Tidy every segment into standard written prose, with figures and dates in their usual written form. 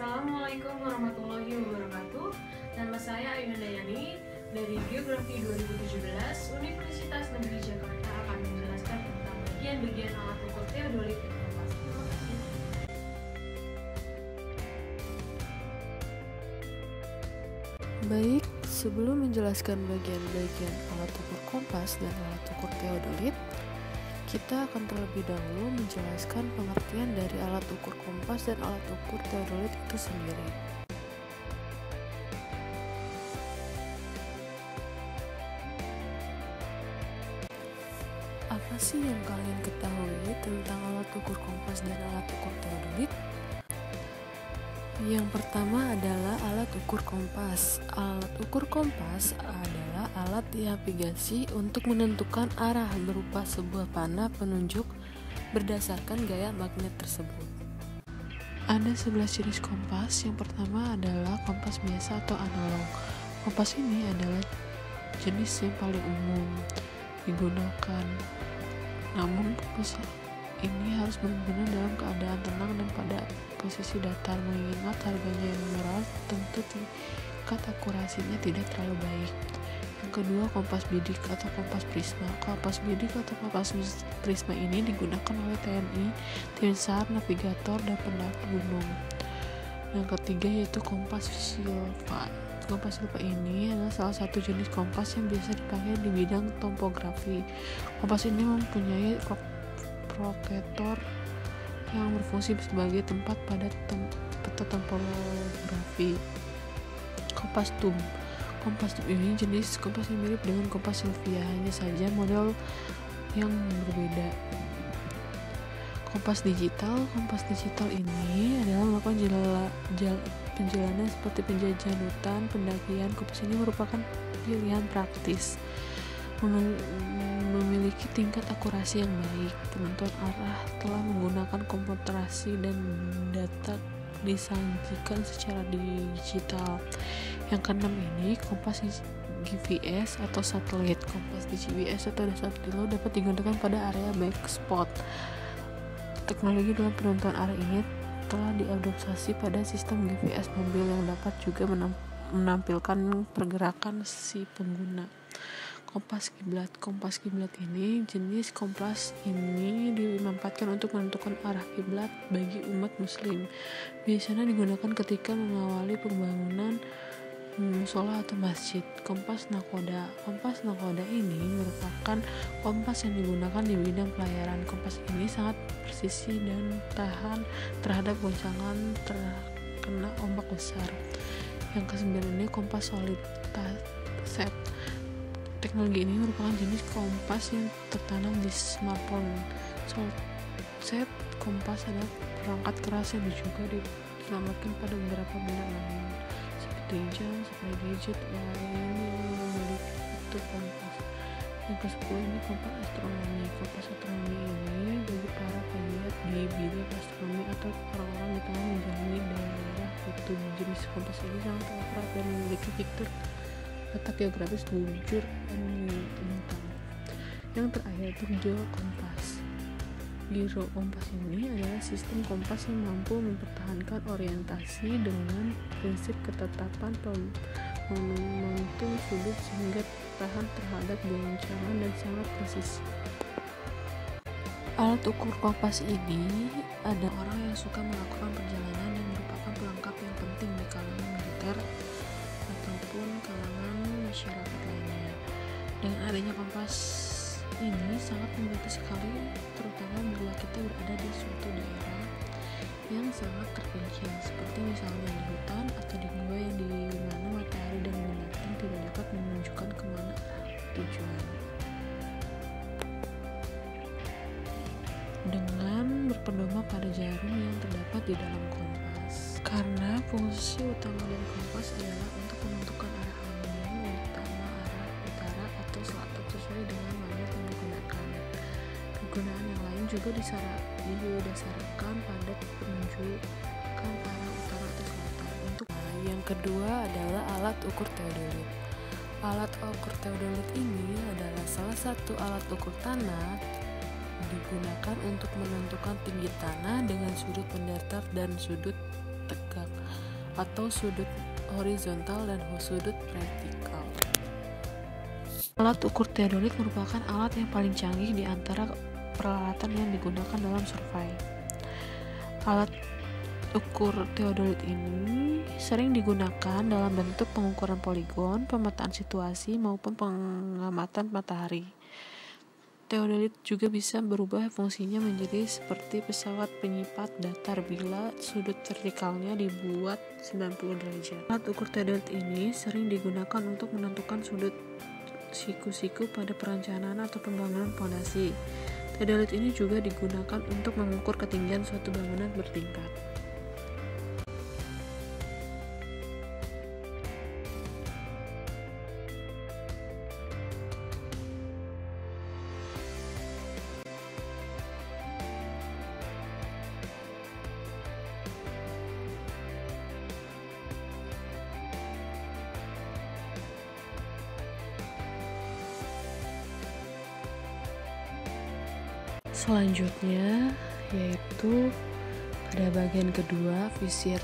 Assalamualaikum warahmatullahi wabarakatuh. Nama saya Ayunda Dayani dari Geografi 2017 Universitas Negeri Jakarta akan menjelaskan tentang bagian-bagian alat ukur teodolit dan kompas. Terima kasih. Baik, sebelum menjelaskan bagian-bagian alat ukur kompas dan alat ukur teodolit, kita akan terlebih dahulu menjelaskan pengertian dari alat ukur kompas dan alat ukur teodolit itu sendiri. Apa sih yang kalian ketahui tentang alat ukur kompas dan alat ukur teodolit? Yang pertama adalah alat ukur kompas. Alat ukur kompas adalah alat navigasi untuk menentukan arah berupa sebuah panah penunjuk berdasarkan gaya magnet tersebut. Ada 11 jenis kompas. Yang pertama adalah kompas biasa atau analog. Kompas ini adalah jenis yang paling umum digunakan. Namun kompas ini harus benar-benar dalam keadaan tenang dan pada posisi datar. Mengingat harganya yang murah, tentu tingkat akurasinya tidak terlalu baik. Yang kedua, kompas bidik atau kompas prisma. Kompas bidik atau kompas prisma ini digunakan oleh TNI, tim SAR, navigator, dan pendaki gunung. Yang ketiga yaitu kompas silva. Kompas silva ini adalah salah satu jenis kompas yang biasa dipakai di bidang topografi. Kompas ini mempunyai protektor yang berfungsi sebagai tempat pada peta topografi. Kompas tum. Kompas tum ini jenis kompas yang mirip dengan kompas silvia, hanya saja model yang berbeda. Kompas digital. Kompas digital ini adalah melakukan perjalanan seperti penjajahan hutan, pendakian. Kompas ini merupakan pilihan praktis, memiliki tingkat akurasi yang baik. Penentuan arah telah menggunakan komputerasi dan data disajikan secara digital. Yang keenam ini kompas GPS atau satelit. Kompas di GPS atau satelit dapat digunakan pada area black spot. Teknologi dalam penentuan arah ini telah diadopsi pada sistem GPS mobil yang dapat juga menampilkan pergerakan si pengguna. Kompas kiblat. Kompas kiblat ini jenis kompas ini dimanfaatkan untuk menentukan arah kiblat bagi umat muslim. Biasanya digunakan ketika mengawali pembangunan musola atau masjid. Kompas nakoda. Kompas nakoda ini merupakan kompas yang digunakan di bidang pelayaran. Kompas ini sangat presisi dan tahan terhadap goncangan terkena ombak besar. Yang kesembilan ini kompas solid set. Teknologi ini merupakan jenis kompas yang tertanam di smartphone. Solid set kompas adalah perangkat keras yang juga diselamatkan pada beberapa benda lain seperti jam, seperti gadget lain yang memiliki fitur kompas. Yang ke-10 ini kompas astronomi. Kompas astronomi ini bagi para pegiat di bidang astronomi atau orang-orang di tengah menjalani daerah kutub. Jenis kompas ini sangat akurat dan memiliki fitur letak geografis jujur dan menentang. Yang terakhir itu giro kompas. Giro kompas ini adalah sistem kompas yang mampu mempertahankan orientasi dengan prinsip ketetapan momentum sudut sehingga tahan terhadap goncangan dan sangat presisi. Alat ukur kompas ini ada orang yang suka melakukan perjalanan yang merupakan pelengkap yang penting di kalangan militer ataupun kalangan masyarakat lainnya. Dengan adanya kompas ini sangat membantu sekali, terutama bila kita berada di suatu daerah yang sangat terpencil, seperti misalnya di hutan atau di gua yang di mana matahari dan binatang tidak dapat menunjukkan kemana tujuan. Dengan berpedoman pada jarum yang terdapat di dalam kompas, karena fungsi utama dari kompas adalah untuk menentukan arah angin, utama arah utara atau selatan sesuai dengan magnet yang digunakan. Kegunaan yang lain juga didasarkan pada penunjukan arah utara atau selatan. Yang kedua adalah alat ukur teodolit. Alat ukur teodolit ini adalah salah satu alat ukur tanah digunakan untuk menentukan tinggi tanah dengan sudut mendatar dan sudut tegak. atau sudut horizontal dan sudut vertikal. Alat ukur teodolit merupakan alat yang paling canggih di antara peralatan yang digunakan dalam survei. Alat ukur teodolit ini sering digunakan dalam bentuk pengukuran poligon, pemetaan situasi, maupun pengamatan matahari. Teodolit juga bisa berubah fungsinya menjadi seperti pesawat penyipat datar bila sudut vertikalnya dibuat 90 derajat. Alat ukur teodolit ini sering digunakan untuk menentukan sudut siku-siku pada perencanaan atau pembangunan fondasi. Teodolit ini juga digunakan untuk mengukur ketinggian suatu bangunan bertingkat. Selanjutnya yaitu pada bagian kedua, visir.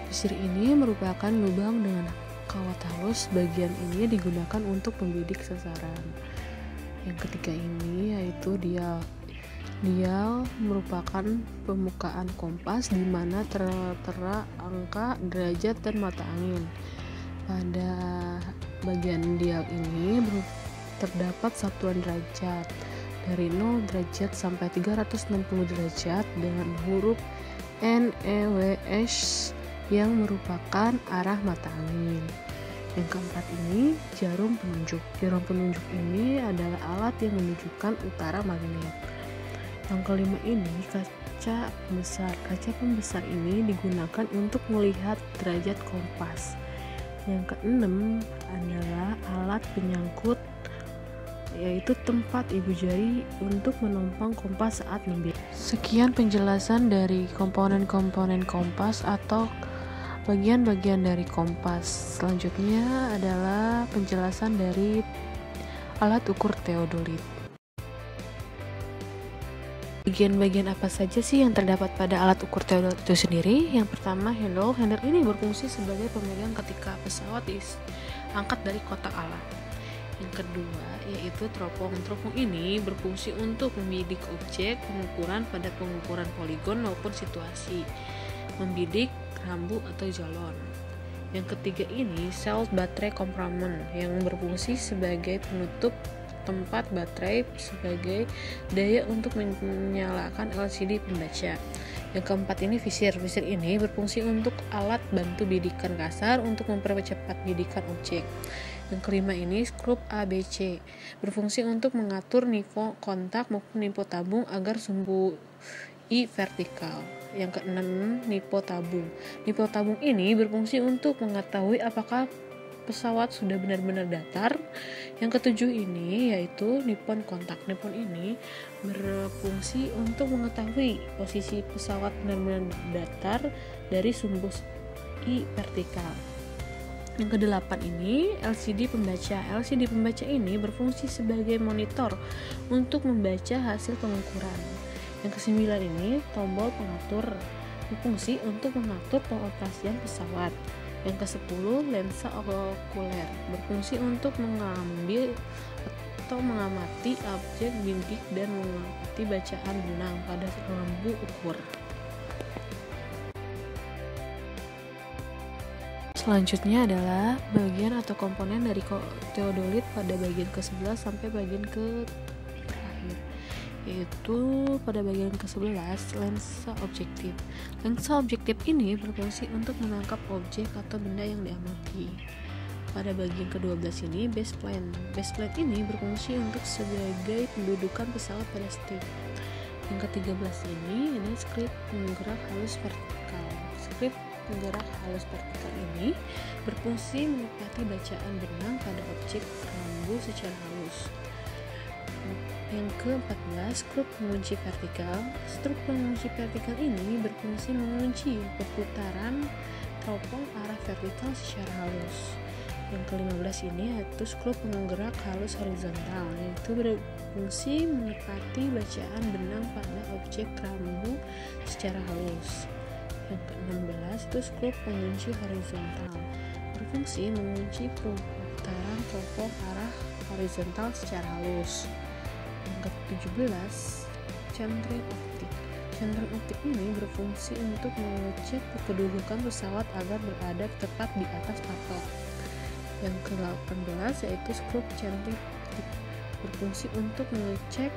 Visir ini merupakan lubang dengan kawat halus. Bagian ini digunakan untuk membidik sasaran. Yang ketiga ini yaitu dial. Dial merupakan permukaan kompas di mana tertera angka, derajat, dan mata angin. Pada bagian dial ini terdapat satuan derajat dari 0 derajat sampai 360 derajat dengan huruf NEWS yang merupakan arah mata angin. Yang keempat ini jarum penunjuk. Jarum penunjuk ini adalah alat yang menunjukkan utara magnet. Yang kelima ini kaca pembesar. Kaca pembesar ini digunakan untuk melihat derajat kompas. Yang keenam adalah alat penyangkut, yaitu tempat ibu jari untuk menumpang kompas saat membidik. Sekian penjelasan dari komponen-komponen kompas atau bagian-bagian dari kompas. Selanjutnya adalah penjelasan dari alat ukur teodolit. Bagian-bagian apa saja sih yang terdapat pada alat ukur teodolit itu sendiri? Yang pertama, handle. Handle ini berfungsi sebagai pemegang ketika pesawat diangkat dari kotak alat. Yang kedua yaitu teropong. Teropong ini berfungsi untuk membidik objek pengukuran pada pengukuran poligon maupun situasi, membidik rambu atau jalon. Yang ketiga ini sel baterai kompartmen yang berfungsi sebagai penutup tempat baterai sebagai daya untuk menyalakan LCD pembaca. Yang keempat ini visir. Visir ini berfungsi untuk alat bantu bidikan kasar untuk mempercepat bidikan objek. Yang kelima ini skrup ABC berfungsi untuk mengatur nivou kontak maupun nivou tabung agar sumbu I vertikal. Yang keenam nivou tabung. Nivou tabung ini berfungsi untuk mengetahui apakah pesawat sudah benar-benar datar. Yang ketujuh ini yaitu nipon kontak. Nipon ini berfungsi untuk mengetahui posisi pesawat benar-benar datar dari sumbu I vertikal. Yang kedelapan ini LCD pembaca. LCD pembaca ini berfungsi sebagai monitor untuk membaca hasil pengukuran. Yang kesembilan ini tombol pengatur, berfungsi untuk mengatur pengoperasian pesawat. Yang ke-10 lensa okuler, berfungsi untuk mengambil atau mengamati objek bidik dan mengamati bacaan benang pada lampu ukur. Selanjutnya adalah bagian atau komponen dari teodolit pada bagian ke-11 sampai bagian terakhir, yaitu pada bagian ke-11 lensa objektif. Lensa objektif ini berfungsi untuk menangkap objek atau benda yang diamati. Pada bagian ke-12 ini baseplane. Baseplane ini berfungsi untuk sebagai pendudukan pesawat pada stick. Yang ke-13 ini script penggerak halus vertikal. Script penggerak halus vertikal ini berfungsi menepati bacaan benang pada objek rambu secara halus. Yang ke-14 skrup pengunci vertikal. Skrup pengunci vertikal ini berfungsi mengunci perputaran teropong arah vertikal secara halus. Yang ke-15 ini yaitu skrup penggerak halus horizontal, yaitu berfungsi menepati bacaan benang pada objek rambu secara halus. Yang ke-16 itu skrup pengunci horizontal, berfungsi mengunci putaran telepon arah horizontal secara halus. Yang ke-17 centering optik. Centering optik ini berfungsi untuk mengecek kedudukan pesawat agar berada tepat di atas patok. Yang ke-18 yaitu skrup centering optik, berfungsi untuk mengecek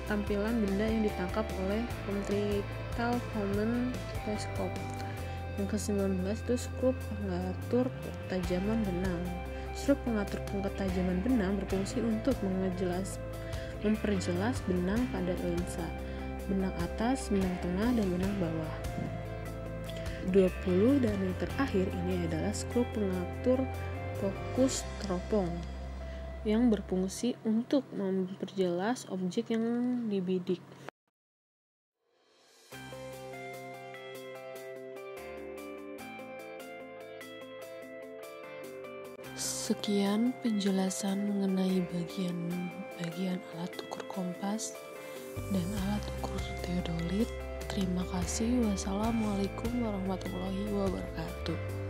tampilan benda yang ditangkap oleh optical common telescope. Yang ke-19 itu skrup pengatur ketajaman benang. Skrup pengatur ketajaman benang berfungsi untuk memperjelas benang pada lensa, benang atas, benang tengah, dan benang bawah. 20 dan yang terakhir ini adalah skrup pengatur fokus teropong yang berfungsi untuk memperjelas objek yang dibidik. Sekian penjelasan mengenai bagian alat ukur kompas dan alat ukur teodolit. Terima kasih. Wassalamualaikum warahmatullahi wabarakatuh.